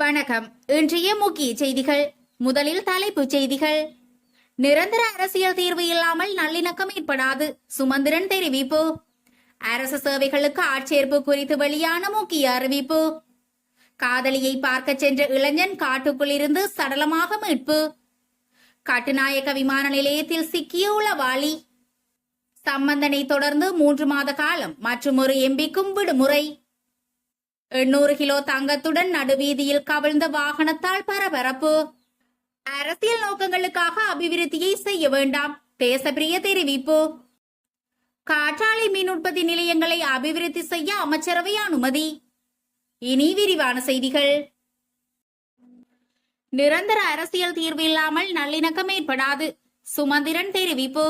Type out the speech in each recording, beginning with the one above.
வணக்கம். இன்றைய முக்கிய செய்திகள். முதலில் தலைப்புச் செய்திகள். நிரந்தர அரசியல் தீர்வு இல்லாமல் நல்லிணக்கம் ஏற்படாது, சுமந்திரன் தெரிவிப்பு. அரசு சேவைகளுக்கு ஆட்சேர்ப்பு குறித்து வெளியான முக்கிய அறிவிப்பு. காதலியை பார்க்க சென்ற இளைஞன் காட்டுக்குள் இருந்து சடலமாக மீட்பு. கட்டுநாயக்க விமான நிலையத்தில் சிக்கிய உளவாளி. சம்பந்தனை தொடர்ந்து 3 மாத காலம் மற்றும் ஒரு எம்பிக்கும் விடுமுறை. 800 கிலோ தங்கத்துடன் நடுவீதியில் கவிழ்ந்த வாகனத்தால் பரபரப்பு. அரசியல் நோக்கங்களுக்காக அபிவிருத்தியை செய்ய வேண்டாம், தேசப்பிரிய தெரிவிப்பு. காற்றாலை மின் உற்பத்தி நிலையங்களை அபிவிருத்தி செய்ய அமைச்சரவை அனுமதி. இனி விரிவான செய்திகள். நிரந்தர அரசியல் தீர்வு இல்லாமல் நல்லிணக்கம் ஏற்படாது, சுமந்திரன் தெரிவிப்பு.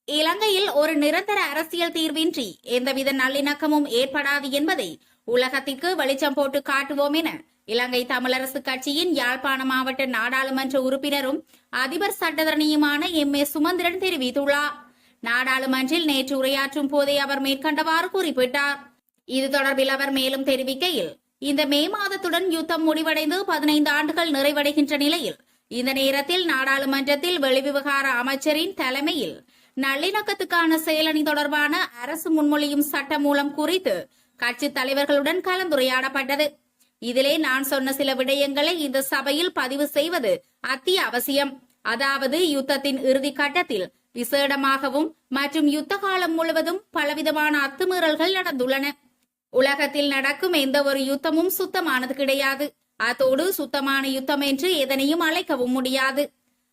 இலங்கையில் ஒரு நிரந்தர அரசியல் தீர்வின்றி எந்தவித நல்லிணக்கமும் ஏற்படாது என்பதை உலகத்திற்கு வெளிச்சம் போட்டு காட்டுவோம் என இலங்கை தமிழரசு கட்சியின் யாழ்ப்பாண மாவட்ட நாடாளுமன்ற உறுப்பினரும் அதிபர் சட்டத்தரணியுமான எம்.ஏ. சுமந்திரன் தெரிவித்துள்ளார். நாடாளுமன்றில் நேற்று உரையாற்றும் போதே அவர் மேற்கண்டவாறு குறிப்பிட்டார். இது தொடர்பில் அவர் மேலும் தெரிவிக்கையில், இந்த மே மாதத்துடன் யுத்தம் முடிவடைந்து 15 ஆண்டுகள் நிறைவடைகின்ற நிலையில் இந்த நேரத்தில் நாடாளுமன்றத்தில் வெளிவிவகார அமைச்சரின் தலைமையில் நல்லிணக்கத்துக்கான செயலணி தொடர்பான அரசு முன்மொழியும் சட்ட மூலம் குறித்து கட்சி தலைவர்களுடன் கலந்துரையாடப்பட்டது. இதிலே நான் சொன்ன சில விடயங்களை இந்த சபையில் பதிவு செய்வது அத்தியாவசியம். அதாவது, யுத்தத்தின் இறுதி கட்டத்தில் விசேடமாகவும் மற்றும் யுத்த காலம் முழுவதும் பலவிதமான அத்துமீறல்கள் நடந்துள்ளன. உலகத்தில் நடக்கும் எந்த ஒரு யுத்தமும் சுத்தமானது கிடையாது. அதோடு சுத்தமான யுத்தம் என்று எதனையும் அழைக்கவும் முடியாது.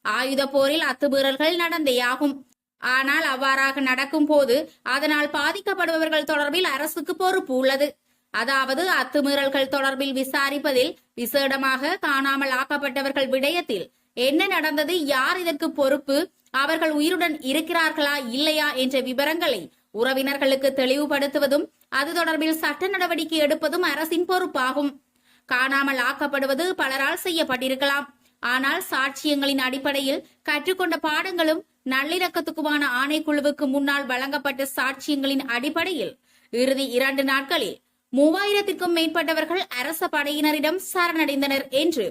ஆயுத போரில் அத்துமீறல்கள் நடந்தேயாகும். ஆனால் அவ்வாறாக நடக்கும் போது அதனால் பாதிக்கப்படுபவர்கள் தொடர்பில் அரசுக்கு பொறுப்பு உள்ளது. அதாவது, அத்துமீறல்கள் தொடர்பில் விசாரிப்பதில் விசேடமாக காணாமல் ஆக்கப்பட்டவர்கள் விடயத்தில் என்ன நடந்தது, யார் இதற்கு பொறுப்பு, அவர்கள் உயிருடன் இருக்கிறார்களா இல்லையா என்ற விவரங்களை உறவினர்களுக்கு தெளிவுபடுத்துவதும் அது தொடர்பில் சட்ட நடவடிக்கை எடுப்பதும் அரசின் பொறுப்பாகும். காணாமல் ஆக்கப்படுவது பலரால் செய்யப்பட்டிருக்கலாம். ஆனால் சாட்சியங்களின் அடிப்படையில் கற்றுக்கொண்ட பாடங்களும் நல்லிணக்கத்துக்குமான ஆணைக்குழுவுக்கு முன்னால் வழங்கப்பட்ட சாட்சியங்களின் அடிப்படையில் இறுதி 2 நாட்களில் 3000க்கும் மேற்பட்டவர்கள் அரச படையினரிடம் சரணடைந்தனர் என்று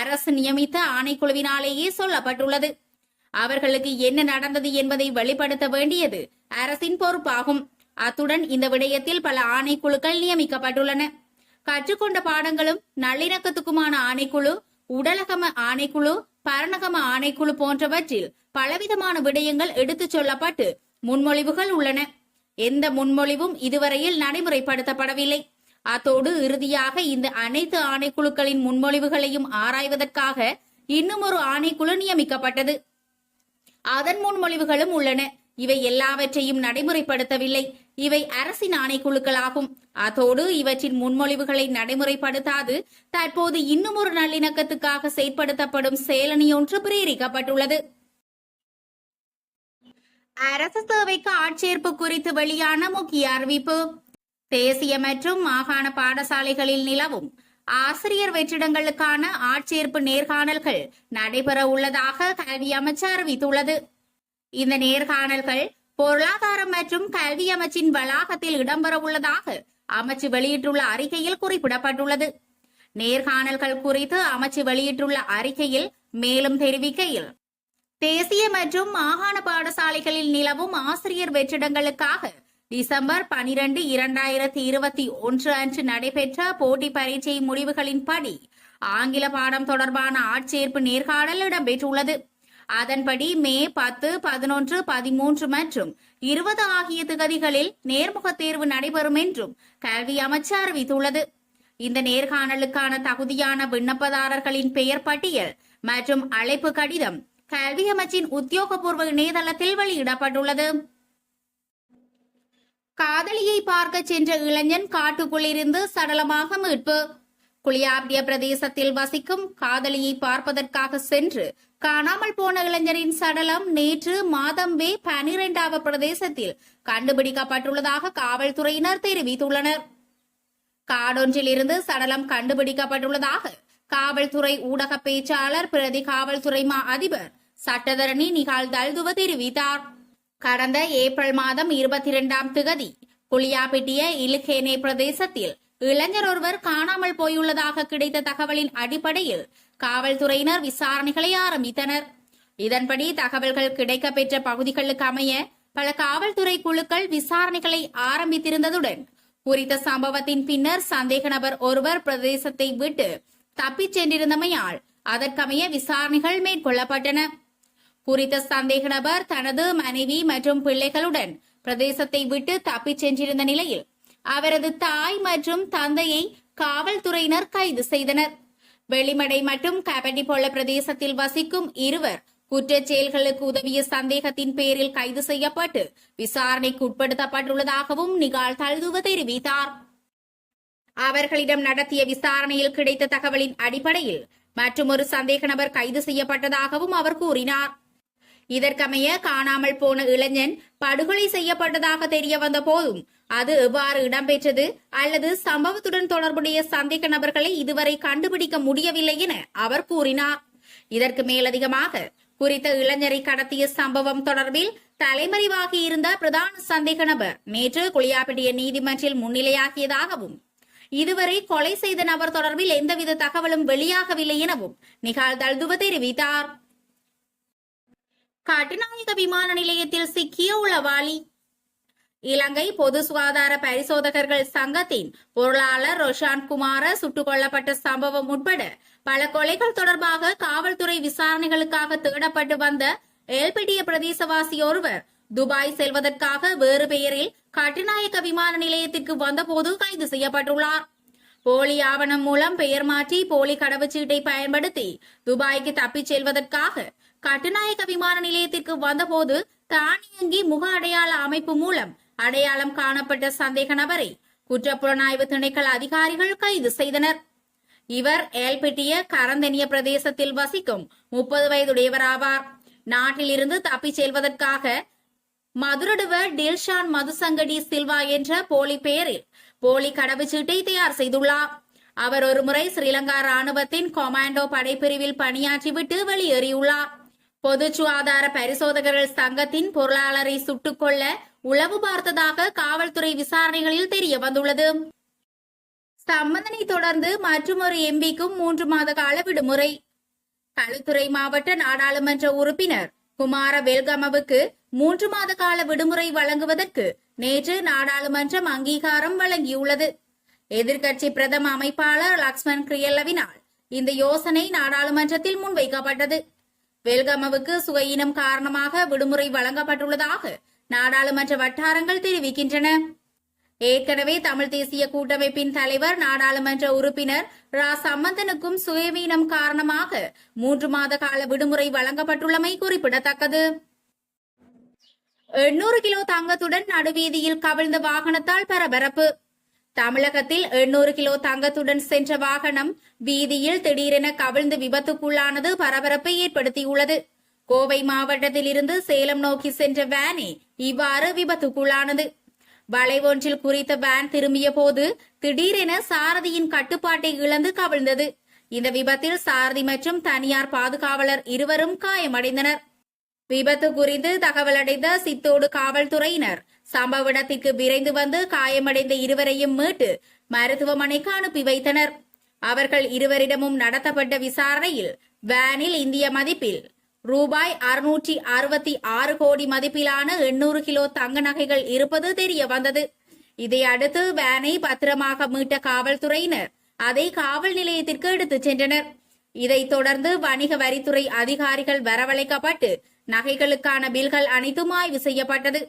அரசு நியமித்த ஆணைக்குழுவினாலேயே சொல்லப்பட்டுள்ளது. அவர்களுக்கு என்ன நடந்தது என்பதை வெளிப்படுத்த வேண்டியது அரசின் பொறுப்பாகும். அத்துடன் இந்த விடயத்தில் பல ஆணைக்குழுக்கள் நியமிக்கப்பட்டுள்ளன. கற்றுக்கொண்ட பாடங்களும் நல்லிணக்கத்துக்குமான ஆணைக்குழு, உடலகம ஆணைக்குழு, பரணகம ஆணைக்குழு போன்றவற்றில் பலவிதமான விடயங்கள் எடுத்துச் சொல்லப்பட்டு முன்மொழிவுகள் உள்ளன. எந்த முன்மொழிவும் இதுவரையில் நடைமுறைப்படுத்தப்படவில்லை. அத்தோடு இறுதியாக இந்த அனைத்து ஆணைக்குழுக்களின் முன்மொழிவுகளையும் ஆராய்வதற்காக இன்னும் ஒரு ஆணைக்குழு நியமிக்கப்பட்டது. அதன் முன்மொழிவுகளும் உள்ளன. இவை எல்லாவற்றையும் நடைமுறைப்படுத்தவில்லை. இவை அரசின் ஆணைக்குழுக்களாகும். அதோடு இவற்றின் முன்மொழிவுகளை நடைமுறைப்படுத்தாது தற்போது இன்னும் ஒரு நல்லிணக்கத்துக்காக செயற்படுத்தப்படும் செயலணியொன்று பிரேரிக்கப்பட்டுள்ளது. அரசு சேவைக்கு ஆட்சேர்ப்பு குறித்து வெளியான முக்கிய அறிவிப்பு. தேசிய மற்றும் மாகாண பாடசாலைகளில் நிலவும் ஆசிரியர் வெற்றிடங்களுக்கான ஆட்சேர்ப்பு நேர்காணல்கள் நடைபெற உள்ளதாக கல்வி அமைச்சு அறிவித்துள்ளது. இந்த நேர்காணல்கள் பொருளாதாரம் மற்றும் கல்வி அமைச்சின் வளாகத்தில் இடம்பெற உள்ளதாக அமைச்சு வெளியிட்டுள்ள அறிக்கையில் குறிப்பிடப்பட்டுள்ளது. நேர்காணல்கள் குறித்து அமைச்சு வெளியிட்டுள்ள அறிக்கையில் மேலும் தெரிவிக்கையில், தேசிய மற்றும் மாகாண பாடசாலைகளில் நிலவும் ஆசிரியர் வெற்றிடங்களுக்காக டிசம்பர் 12, 2021 அன்று நடைபெற்ற போட்டி பரீட்சை முடிவுகளின்படி ஆங்கில பாடம் தொடர்பான ஆட்சேர்ப்பு நேர்காணல் இடம்பெற்றுள்ளது. அதன்படி மே 10, 11, 13 மற்றும் 20 ஆகிய திகதிகளில் நேர்முக தேர்வு நடைபெறும் என்றும் கல்வி அமைச்சு அறிவித்துள்ளது. இந்த நேர்காணலுக்கான தகுதியான விண்ணப்பதாரர்களின் பெயர் பட்டியல் மற்றும் அழைப்பு கடிதம் கல்வி அமைச்சின் உத்தியோகபூர்வ இணையதளத்தில் வெளியிடப்பட்டுள்ளது. காதலியை பார்க்க சென்ற இளைஞன் காட்டுக்குள் இருந்து சடலமாக மீட்பு. குளியாபிய பிரதேசத்தில் வசிக்கும் காதலியை பார்ப்பதற்காக சென்று காணாமல் போன இளைஞரின் சடலம் நேற்று மாதம்பே 12வது பிரதேசத்தில் கண்டுபிடிக்கப்பட்டுள்ளதாக காவல்துறையினர் தெரிவித்துள்ளனர். காடொன்றில் இருந்து சடலம் கண்டுபிடிக்கப்பட்டுள்ளதாக காவல்துறை ஊடக பேச்சாளர் பிரதி காவல்துறை மா அதிபர் சட்டத்தரணி நிகால் தல்துவ தெரிவித்தார். கடந்த ஏப்ரல் மாதம் 22ஆம் திகதி குளியாபிட்டிய இலுகேனே பிரதேசத்தில் இளைஞர் ஒருவர் காணாமல் போயுள்ளதாக கிடைத்த தகவலின் அடிப்படையில் காவல்துறையினர் விசாரணைகளை ஆரம்பித்தனர். இதன்படி தகவல்கள் கிடைக்கப்பெற்ற பகுதிகளுக்கு அமைய பல காவல்துறை குழுக்கள் விசாரணைகளை ஆரம்பித்திருந்ததுடன் குறித்த சம்பவத்தின் பின்னர் சந்தேக நபர் ஒருவர் பிரதேசத்தை விட்டு தப்பிச் சென்றிருந்தமையால் அதற்கமைய விசாரணைகள் மேற்கொள்ளப்பட்டன. குறித்த சந்தேக நபர் தனது மனைவி மற்றும் பிள்ளைகளுடன் பிரதேசத்தை விட்டு தப்பிச் சென்றிருந்த நிலையில் அவரது தாய் மற்றும் தந்தையை காவல்துறையினர் கைது செய்தனர். வெளிமடை மற்றும் கபடிபொல பிரதேசத்தில் வசிக்கும் இருவர் குற்றச் செயல்களுக்கு உதவிய சந்தேகத்தின் பேரில் கைது செய்யப்பட்டு விசாரணைக்கு உட்படுத்தப்பட்டுள்ளதாகவும் நிகால் தல்துவ தெரிவித்தார். அவர்களிடம் நடத்திய விசாரணையில் கிடைத்த தகவலின் அடிப்படையில் மற்றொரு சந்தேக நபர் கைது செய்யப்பட்டதாகவும் அவர் கூறினார். இதற்கமைய காணாமல் போன இளைஞன் படுகொலை செய்யப்பட்டதாக தெரிய வந்த போதும் அது எவ்வாறு இடம்பெற்றது அல்லது சம்பவத்துடன் தொடர்புடைய சந்தேக நபர்களை இதுவரை கண்டுபிடிக்க முடியவில்லை என அவர் கூறினார். இதற்கு மேலதிகமாக குறித்த இளைஞரை கடத்திய சம்பவம் தொடர்பில் தலைமறைவாகி இருந்த பிரதான சந்தேக நபர் நேற்று குளியாப்பிட்டிய நீதிமன்றில் முன்னிலையாகியதாகவும் இதுவரை கொலை செய்த நபர் தொடர்பில் எந்தவித தகவலும் வெளியாகவில்லை எனவும் நிகால் தல்துவ தெரிவித்தார். கட்டுநாயக்க விமான நிலையத்தில் சிக்கிய உளவாளி. இலங்கை பொது சுகாதார பரிசோதகர்கள் சங்கத்தின் பொருளாளர் ரொஷான் குமார சுட்டுக் கொல்லப்பட்ட சம்பவம் உட்பட பல கொலைகள் தொடர்பாக காவல்துறை விசாரணைகளுக்காக தேடப்பட்டு வந்த எல்பிட்டிய பிரதேசவாசி ஒருவர் துபாய் செல்வதற்காக வேறு பெயரில் கட்டுநாயக்க விமான நிலையத்திற்கு வந்தபோது கைது செய்யப்பட்டுள்ளார். போலி ஆவணம் மூலம் பெயர் மாற்றி போலி கடவுச்சீட்டை பயன்படுத்தி துபாய்க்கு தப்பிச் செல்வதற்காக கட்டுநாயக்க விமான நிலையத்திற்கு வந்தபோது தானியங்கி முக அடையாள அமைப்பு மூலம் அடையாளம் காணப்பட்ட சந்தேக நபரை குற்றப்புலனாய்வு திணைக்கள அதிகாரிகள் கைது செய்தனர். இவர் ஏல்பிட்டிய கரந்தனிய பிரதேசத்தில் வசிக்கும் 30 வயதுடையவராவார். நாட்டில் இருந்து தப்பிச் செல்வதற்காக மதுரடுவ டில்ஷான் மதுசங்கடி சில்வா என்ற போலி பெயரில் போலி கடவுச்சீட்டை தயார் செய்துள்ளார். அவர் ஒருமுறை ஸ்ரீலங்கா ராணுவத்தின் கொமாண்டோ படைப்பிரிவில் பணியாற்றிவிட்டு வெளியேறியுள்ளார். பொது சுகாதார பரிசோதகர்கள் சங்கத்தின் பொருளாளரை சுட்டுக் கொள்ள உளவு பார்த்ததாக காவல்துறை விசாரணைகளில் தெரிய வந்துள்ளது. சம்பந்தனை தொடர்ந்து மற்றொரு எம்பிக்கும் 3 மாத கால விடுமுறை. களுத்துறை மாவட்ட நாடாளுமன்ற உறுப்பினர் குமார வெல்கமவுக்கு 3 மாத கால விடுமுறை வழங்குவதற்கு நேற்று நாடாளுமன்றம் அங்கீகாரம் வழங்கியுள்ளது. எதிர்க்கட்சி பிரதம அமைப்பாளர் லக்ஷ்மன் கிரியல்லவினால் இந்த யோசனை நாடாளுமன்றத்தில் முன்வைக்கப்பட்டது. வெல்கமவுக்கு சுகையினம் காரணமாக விடுமுறை வழங்கப்பட்டுள்ளதாக நாடாளுமன்ற வட்டாரங்கள் தெரிவிக்கின்றன. ஏற்கனவே தமிழ் தேசிய கூட்டமைப்பின் தலைவர் நாடாளுமன்ற உறுப்பினர் ரா சம்பந்தனுக்கும் சுயவீனம் காரணமாக 3 மாத கால விடுமுறை வழங்கப்பட்டுள்ளமை குறிப்பிடத்தக்கது. 800 கிலோ தங்கத்துடன் நடுவீதியில் கவிழ்ந்த வாகனத்தால் பரபரப்பு. தமிழகத்தில் 800 கிலோ தங்கத்துடன் சென்ற வாகனம் வீதியில் திடீரென கவிழ்ந்து விபத்துக்குள்ளானது பரபரப்பை ஏற்படுத்தியுள்ளது. கோவை மாவட்டத்தில் இருந்து சேலம் நோக்கி சென்ற வேனே இவ்வாறு விபத்துக்குள்ளானது. வளைவொன்றில் குறித்த வேன் திரும்பிய போது திடீரென சாரதியின் கட்டுப்பாட்டை இழந்து கவிழ்ந்தது. இந்த விபத்தில் சாரதி மற்றும் தனியார் பாதுகாவலர் இருவரும் காயமடைந்தனர். விபத்து குறித்து தகவலடைந்த சித்தோடு காவல்துறையினர் சம்பவ இடத்திற்கு விரைந்து வந்து காயமடைந்த இருவரையும் மீட்டு மருத்துவமனைக்கு அனுப்பி வைத்தனர். அவர்கள் இருவரிடமும் நடத்தப்பட்ட விசாரணையில் வேனில் இந்திய மதிப்பில் ரூபாய் 666 கோடி மதிப்பிலான 800 கிலோ தங்க நகைகள் இருப்பது தெரிய வந்தது. இதையடுத்து வேனை பத்திரமாக மீட்ட காவல்துறையினர் அதை காவல் நிலையத்திற்கு எடுத்துச் சென்றனர். இதைத் தொடர்ந்து வணிக வரித்துறை அதிகாரிகள் வரவழைக்கப்பட்டு நகைகளுக்கான பில்கள் அனைத்தும் ஆய்வு செய்யப்பட்டது.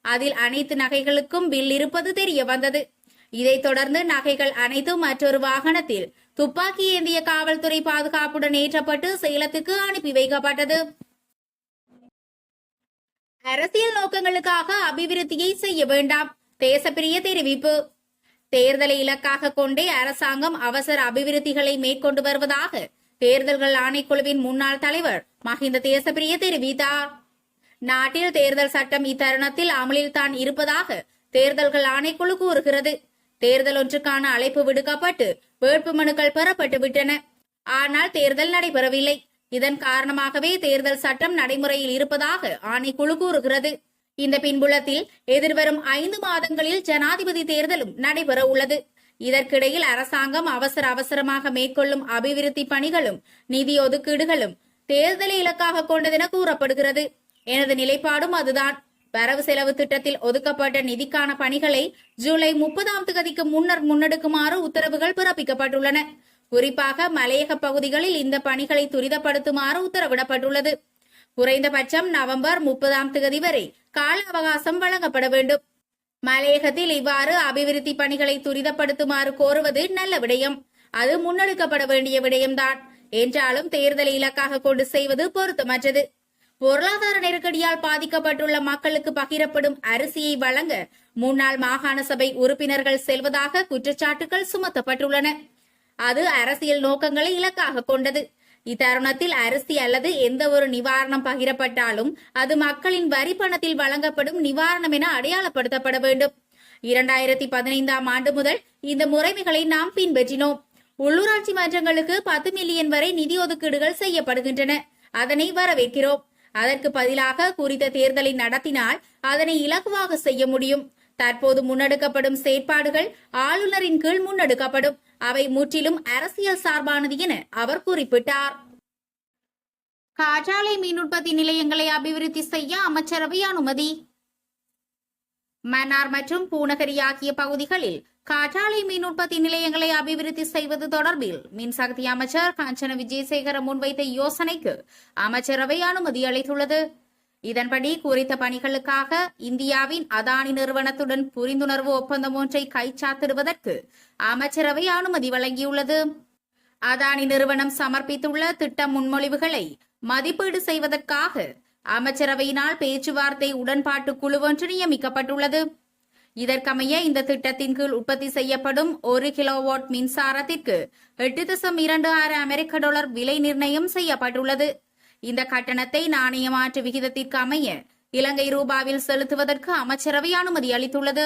அதில் அனைத்து நகைகளுக்கும் பில் இருப்பது தெரிய வந்தது. இதைத் தொடர்ந்து நகைகள் அனைத்தும் மற்றொரு வாகனத்தில் துப்பாக்கி ஏந்திய காவல்துறை பாதுகாப்புடன் ஏற்றப்பட்டு சேலத்துக்கு அனுப்பி வைக்கப்பட்டது. அரசியல் நோக்கங்களுக்காக அபிவிருத்தியை செய்ய வேண்டாம், தேசப்பிரிய தெரிவிப்பு. தேர்தலை இலக்காக கொண்டே அரசாங்கம் அவசர அபிவிருத்திகளை மேற்கொண்டு வருவதாக தேர்தல்கள் ஆணைக்குழுவின் முன்னாள் தலைவர் மஹிந்த தேசப்பிரிய தெரிவித்தார். நாட்டில் தேர்தல் சட்டம் இத்தருணத்தில் அமலில் தான் இருப்பதாக தேர்தல்கள் ஆணைக்குழு கூறுகிறது. தேர்தல் ஒன்றுக்கான அழைப்பு விடுக்கப்பட்டு வேட்புமனுக்கள் பெறப்பட்டு விட்டன. ஆனால் தேர்தல் நடைபெறவில்லை. இதன் காரணமாகவே தேர்தல் சட்டம் நடைமுறையில் இருப்பதாக ஆணைக்குழு கூறுகிறது. இந்த பின்புலத்தில் எதிர்வரும் 5 மாதங்களில் ஜனாதிபதி தேர்தலும் நடைபெற உள்ளது. இதற்கிடையில் அரசாங்கம் அவசரமாக மேற்கொள்ளும் அபிவிருத்தி பணிகளும் நிதி ஒதுக்கீடுகளும் தேர்தலை இலக்காக கொண்டதென கூறப்படுகிறது. எனது நிலைப்பாடும் அதுதான். வரவு செலவு திட்டத்தில் ஒதுக்கப்பட்ட நிதிக்கான பணிகளை ஜூலை 30 முன்னர் முன்னெடுக்குமாறு உத்தரவுகள் பிறப்பிக்கப்பட்டுள்ளன. குறிப்பாக மலையக பகுதிகளில் இந்த பணிகளை துரிதப்படுத்துமாறு உத்தரவிடப்பட்டுள்ளது. குறைந்தபட்சம் நவம்பர் 30 வரை கால அவகாசம் வழங்கப்பட வேண்டும். மலையகத்தில் இவ்வாறு அபிவிருத்தி பணிகளை துரிதப்படுத்துமாறு கோருவது நல்ல விடயம். அது முன்னெடுக்கப்பட வேண்டிய விடயம்தான். என்றாலும் தேர்தலை இலக்காக கொண்டு செய்வது பொருத்தமற்றது. பொருளாதார நெருக்கடியால் பாதிக்கப்பட்டுள்ள மக்களுக்கு பகிரப்படும் அரிசியை வழங்க முன்னாள் மாகாண சபை உறுப்பினர்கள் செல்வதாக குற்றச்சாட்டுகள் சுமத்தப்பட்டுள்ளன. அது அரசியல் நோக்கங்களை இலக்காக கொண்டது. இத்தருணத்தில் அரிசி அல்லது எந்த ஒரு நிவாரணம் பகிரப்பட்டாலும் அது மக்களின் வரி பணத்தில் வழங்கப்படும் நிவாரணம் என அடையாளப்படுத்தப்பட வேண்டும். 2015 ஆண்டு முதல் இந்த முறைமைகளை நாம் பின்பற்றினோம். உள்ளூராட்சி மன்றங்களுக்கு 10 மில்லியன் வரை நிதி ஒதுக்கீடுகள் செய்யப்படுகின்றன. அதனை வரவேற்கிறோம். அதற்கு பதிலாக குறித்த தேர்தலை நடத்தினால் அதனை இலகுவாக செய்ய முடியும். தற்போது முன்னெடுக்கப்படும் செயற்பாடுகள் ஆளுநரின் கீழ் முன்னெடுக்கப்படும். அவை முற்றிலும் அரசியல் சார்பானது என அவர் குறிப்பிட்டார். காற்றாலை மின் உற்பத்தி நிலையங்களை அபிவிருத்தி செய்ய அமைச்சரவை அனுமதி. மன்னார் மற்றும் பூநகரி ஆகிய பகுதிகளில் காற்றாலை மின் உற்பத்தி நிலையங்களை அபிவிருத்தி செய்வது தொடர்பில் மின்சக்தி அமைச்சர் காஞ்சன விஜயசேகர முன்வைத்த யோசனைக்கு அமைச்சரவை அனுமதி அளித்துள்ளது. இதன்படி குறித்த பணிகளுக்காக இந்தியாவின் அதானி நிறுவனத்துடன் புரிந்துணர்வு ஒப்பந்தம் ஒன்றை கைச்சாத்திடுவதற்கு அமைச்சரவை அனுமதி வழங்கியுள்ளது. அதானி நிறுவனம் சமர்ப்பித்துள்ள திட்ட முன்மொழிவுகளை மதிப்பீடு செய்வதற்காக அமைச்சரவையினால் பேச்சுவார்த்தை உடன்பாட்டு குழு ஒன்று நியமிக்கப்பட்டுள்ளது. இதற்கமைய இந்த திட்டத்தின் கீழ் உற்பத்தி செய்யப்படும் 1 கிலோவாட் மின்சாரத்திற்கு $8.26 அமெரிக்க விலை நிர்ணயம் செய்யப்பட்டுள்ளது. இந்த கட்டணத்தை நாணய மாற்று விகிதத்திற்கு அமைய இலங்கை ரூபாவில் செலுத்துவதற்கு அமைச்சரவை அனுமதி அளித்துள்ளது.